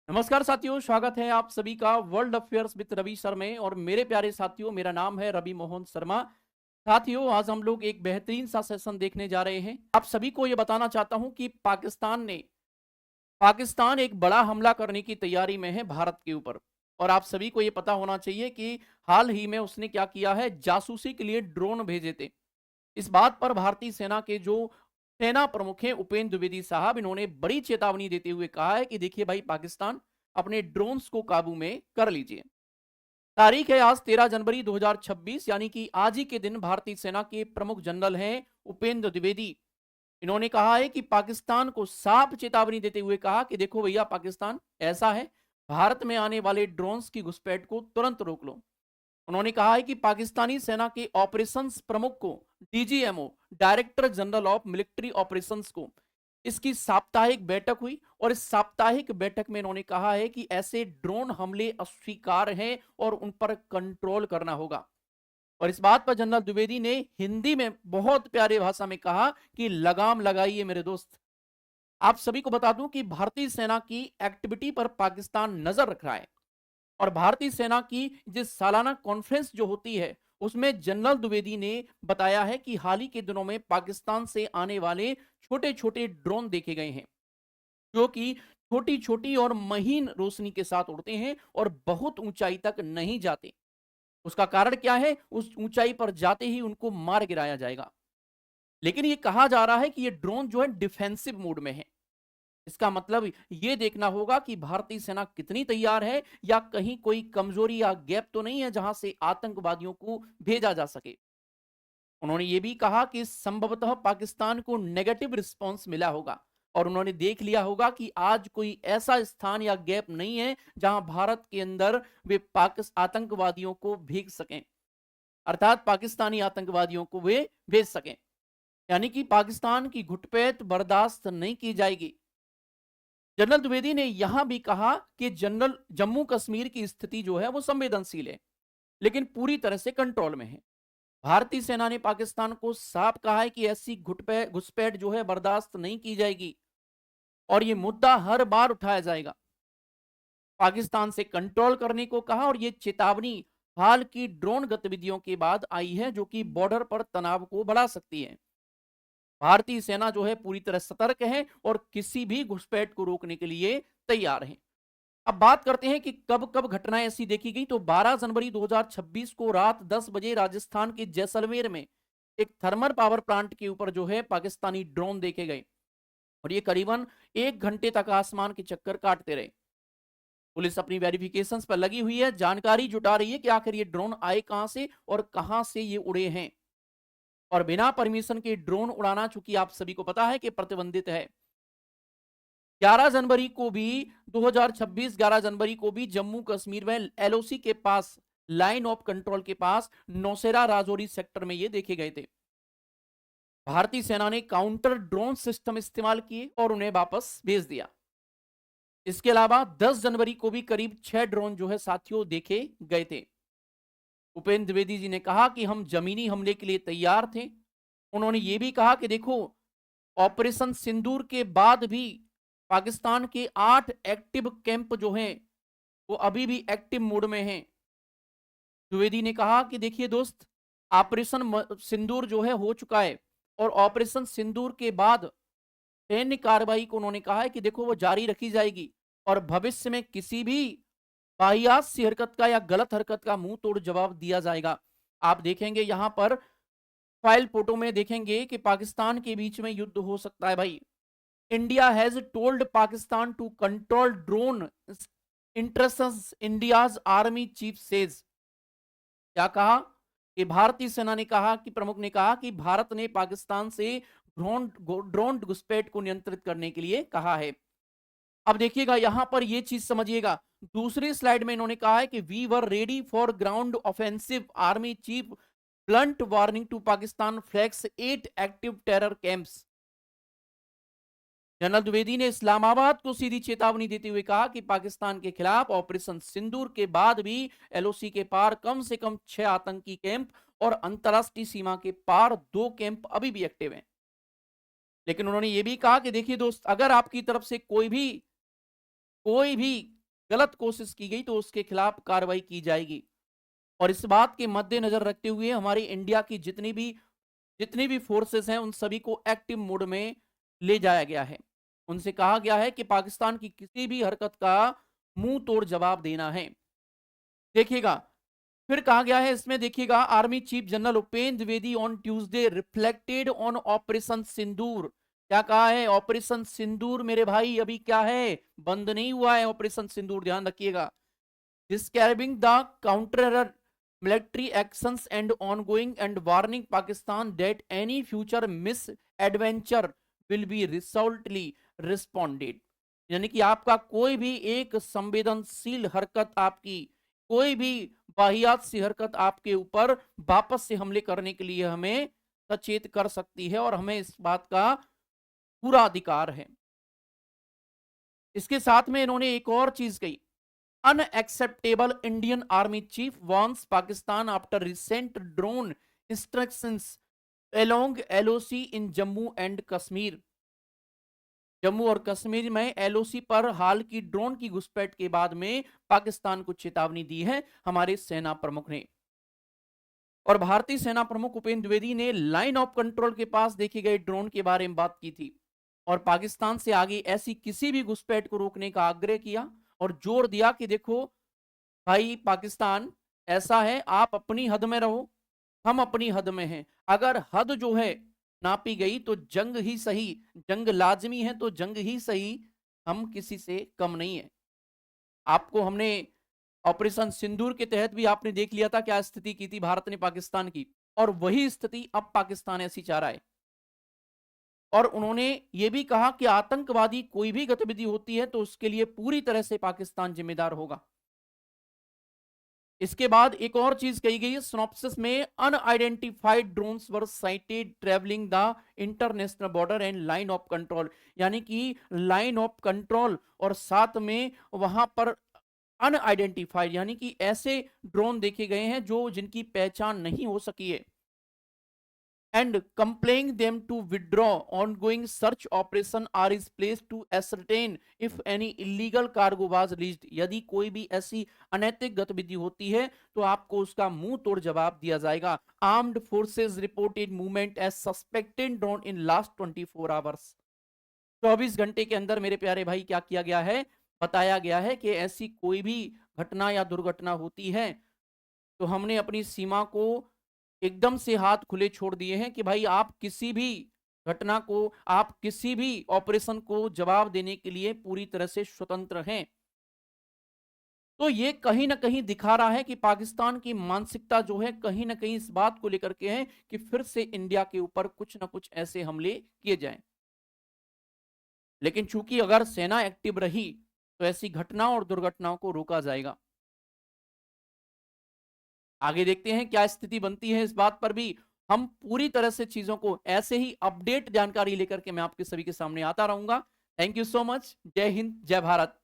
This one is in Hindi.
नमस्कार साथियों, स्वागत है आप सभी का world affairs with Ravi sir में। और मेरे प्यारे साथियों, मेरा नाम है रवि मोहन शर्मा। साथियों, आज हम लोग एक बेहतरीन सा सेशन देखने जा रहे हैं। आप सभी को ये बताना चाहता हूं कि पाकिस्तान एक बड़ा हमला करने की तैयारी में है भारत के ऊपर। और आप सभी को ये पता होना चाहिए कि हाल ही में उसने क्या किया है, जासूसी के लिए ड्रोन भेजे थे। इस बात पर भारतीय सेना के जो सेना प्रमुख हैं उपेंद्र द्विवेदी साहब, इन्होंने बड़ी चेतावनी देते हुए कहा है कि देखिए भाई, पाकिस्तान अपने ड्रोन्स को काबू में कर लीजिए। तारीख है आज 13 जनवरी 2026, यानी कि आज ही के दिन भारतीय सेना के प्रमुख जनरल हैं उपेंद्र द्विवेदी। इन्होंने कहा है कि पाकिस्तान को साफ चेतावनी देते हुए कहा कि देखो भैया, पाकिस्तान ऐसा है, भारत में आने वाले ड्रोन्स की घुसपैठ को तुरंत रोक लो। उन्होंने कहा है कि पाकिस्तानी सेना के ऑपरेशंस प्रमुख को, DGMO, director general of military operations को, इसकी साप्ताहिक बैठक हुई। और इस साप्ताहिक बैठक में इन्होंने कहा है कि ऐसे ड्रोन हमले अस्वीकार हैं और उन पर कंट्रोल करना होगा। और इस बात पर जनरल द्विवेदी ने हिंदी में बहुत प्यारे भाषा में कहा कि लगाम लगाइए मेरे दोस्त। आप सभी को बता दूं कि भारतीय सेना की एक्टिविटी पर पाकिस्तान नजर रख रहा है। और भारतीय सेना की जिस सालाना कॉन्फ्रेंस जो होती है, उसमें जनरल द्विवेदी ने बताया है कि हाल ही के दिनों में पाकिस्तान से आने वाले छोटे छोटे ड्रोन देखे गए हैं, जो कि छोटी छोटी और महीन रोशनी के साथ उड़ते हैं और बहुत ऊंचाई तक नहीं जाते। उसका कारण क्या है? उस ऊंचाई पर जाते ही उनको मार गिराया जाएगा। लेकिन ये कहा जा रहा है कि ये ड्रोन जो है डिफेंसिव मोड में है। इसका मतलब ये देखना होगा कि भारतीय सेना कितनी तैयार है, या कहीं कोई कमजोरी या गैप तो नहीं है जहां से आतंकवादियों को भेजा जा सके। उन्होंने ये भी कहा कि संभवतः पाकिस्तान को नेगेटिव रिस्पांस मिला होगा और उन्होंने देख लिया होगा कि आज कोई ऐसा स्थान या गैप नहीं है जहां भारत के अंदर वे आतंकवादियों को भेज सकें, अर्थात पाकिस्तानी आतंकवादियों को वे भेज सकें। यानी कि पाकिस्तान की घुटपैठ बर्दाश्त नहीं की जाएगी। जनरल द्विवेदी ने यहां भी कहा कि जनरल जम्मू कश्मीर की स्थिति जो है वो संवेदनशील है, लेकिन पूरी तरह से कंट्रोल में है। भारतीय सेना ने पाकिस्तान को साफ कहा है कि ऐसी घुसपैठ जो है बर्दाश्त नहीं की जाएगी और ये मुद्दा हर बार उठाया जाएगा। पाकिस्तान से कंट्रोल करने को कहा और ये चेतावनी हाल की ड्रोन गतिविधियों के बाद आई है, जो कि बॉर्डर पर तनाव को बढ़ा सकती है। भारतीय सेना जो है पूरी तरह सतर्क है और किसी भी घुसपैठ को रोकने के लिए तैयार है। अब बात करते हैं कि कब कब घटनाएं ऐसी देखी गई। तो 12 जनवरी 2026 को रात 10 बजे राजस्थान के जैसलमेर में एक थर्मल पावर प्लांट के ऊपर जो है पाकिस्तानी ड्रोन देखे गए और ये करीबन 1 घंटे तक आसमान के चक्कर काटते रहे। पुलिस अपनी वेरिफिकेशन पर लगी हुई है, जानकारी जुटा रही है कि आखिर ये ड्रोन आए कहां से और कहां से ये उड़े हैं। और बिना परमिशन के ड्रोन उड़ाना, चूंकि आप सभी को पता है कि प्रतिबंधित है। 11 जनवरी को भी 2026 11 जनवरी को भी जम्मू कश्मीर में एलओसी के पास, लाइन ऑफ कंट्रोल के पास, नौशेरा राजौरी सेक्टर में ये देखे गए थे। भारतीय सेना ने काउंटर ड्रोन सिस्टम इस्तेमाल किए और उन्हें वापस भेज दिया। इसके अलावा 10 जनवरी को भी करीब 6 ड्रोन जो है साथियों देखे गए थे। उपेंद्र द्विवेदी जी ने कहा कि हम जमीनी हमले के लिए तैयार थे। उन्होंने ये भी कहा कि देखो, ऑपरेशन सिंदूर के बाद भी पाकिस्तान के 8 एक्टिव कैंप जो हैं वो अभी भी एक्टिव मोड में हैं। द्विवेदी ने कहा कि देखिए दोस्त, ऑपरेशन सिंदूर जो है हो चुका है और ऑपरेशन सिंदूर के बाद सैन्य कार्रवाई को उन्होंने कहा है कि देखो वो जारी रखी जाएगी और भविष्य में किसी भी वाहियात सी हरकत का या गलत हरकत का मुंह तोड़ जवाब दिया जाएगा। आप देखेंगे यहां पर फाइल फोटो में देखेंगे कि पाकिस्तान के बीच में युद्ध हो सकता है भाई। India has told Pakistan to control drone interests, India's army chief says. क्या कहा कि भारतीय सेना ने कहा कि प्रमुख ने कहा कि भारत ने पाकिस्तान से ड्रोन ड्रोन घुसपैठ को नियंत्रित करने के लिए कहा है। अब देखिएगा यहां पर ये चीज समझिएगा। दूसरी स्लाइड में इन्होंने कहा है कि we were ready for ground offensive, army chief blunt warning to Pakistan flags 8 active terror camps. General Dwivedi ने इस्लामाबाद को सीधी चेतावनी देते हुए कहा कि पाकिस्तान के खिलाफ ऑपरेशन सिंदूर के बाद भी एलओसी के पार कम से कम 6 आतंकी कैंप और अंतरराष्ट्रीय सीमा के पार 2 कैंप अभी भी एक्टिव हैं। लेकिन उन्होंने ये भी कहा कि देखिए दोस्त, अगर आपकी तरफ से कोई भी गलत कोशिश की गई तो उसके खिलाफ कार्रवाई की जाएगी। और इस बात के मद्देनजर रखते हुए हमारी इंडिया की जितनी भी फोर्सेस हैं उन सभी को एक्टिव मोड में ले जाया गया है। उनसे कहा गया है कि पाकिस्तान की किसी भी हरकत का मुंह तोड़ जवाब देना है। देखिएगा, फिर कहा गया है इसमें, देखिएगा, army chief general Upendra Dwivedi on Tuesday reflected on operation Sindoor. क्या कहा है? ऑपरेशन सिंदूर मेरे भाई अभी क्या है, बंद नहीं हुआ है ऑपरेशन सिंदूर, ध्यान रखिएगा। Describing the counter military actions and ongoing and warning Pakistan that any future misadventure will be resolutely responded। यानी कि आपका कोई भी एक संवेदनशील हरकत, आपकी कोई भी वाहियात सी हरकत आपके ऊपर वापस से हमले करने के लिए हमें सचेत कर सकती है और हमें इस बात का पूरा अधिकार है। इसके साथ में इन्होंने एक और चीज कही, unacceptable Indian Army chief warns Pakistan after recent drone instructions along LOC in Jammu and Kashmir। Jammu और कश्मीर में LOC पर हाल की ड्रोन की घुसपैठ के बाद में पाकिस्तान को चेतावनी दी है हमारे सेना प्रमुख ने। और भारतीय सेना प्रमुख उपेंद्र द्विवेदी ने लाइन ऑफ कंट्रोल के पास देखे गए ड्रोन के बारे में बात की थी और पाकिस्तान से आगे ऐसी किसी भी घुसपैठ को रोकने का आग्रह किया और जोर दिया कि देखो भाई पाकिस्तान, ऐसा है, आप अपनी हद में रहो, हम अपनी हद में हैं। अगर हद जो है नापी गई तो जंग ही सही, जंग लाजमी है तो जंग ही सही, हम किसी से कम नहीं है। आपको हमने ऑपरेशन सिंदूर के तहत भी आपने देख लिया था क्या स्थिति की थी भारत ने पाकिस्तान की, और वही स्थिति अब पाकिस्तान ऐसी चाह रहा है। और उन्होंने ये भी कहा कि आतंकवादी कोई भी गतिविधि होती है तो उसके लिए पूरी तरह से पाकिस्तान जिम्मेदार होगा। इसके बाद एक और चीज कही गई है सिनॉप्सिस में, unidentified drones were sighted travelling the international border and line of control. यानी कि लाइन ऑफ कंट्रोल और साथ में वहां पर अनआइडेंटिफाइड यानी कि ऐसे ड्रोन देखे गए हैं जो जिनकी पहचान नहीं हो सकी है। and compelling them to withdraw, ongoing search operation are in place to ascertain if any illegal cargo was released। यदि कोई भी ऐसी अनैतिक गतिविधि होती है तो आपको उसका मुंह तोड़ जवाब दिया जाएगा। Armed forces reported movement as suspected drone in last 24 hours. 24 घंटे के अंदर मेरे प्यारे भाई क्या किया गया है, बताया गया है कि ऐसी कोई भी घटना या दुर्घटना होती है तो हमने अपनी सीमा को एकदम से हाथ खुले छोड़ दिए हैं कि भाई आप किसी भी घटना को, आप किसी भी ऑपरेशन को जवाब देने के लिए पूरी तरह से स्वतंत्र हैं। तो ये कहीं ना कहीं दिखा रहा है कि पाकिस्तान की मानसिकता जो है कहीं ना कहीं इस बात को लेकर के है कि फिर से इंडिया के ऊपर कुछ ना कुछ ऐसे हमले किए जाएं। लेकिन चूंकि अगर सेना एक्टिव रही तो ऐसी घटना और दुर्घटनाओं को रोका जाएगा। आगे देखते हैं क्या स्थिति बनती है, इस बात पर भी हम पूरी तरह से चीजों को ऐसे ही अपडेट जानकारी लेकर के मैं आपके सभी के सामने आता रहूंगा। Thank you so much. जय हिंद, जय भारत।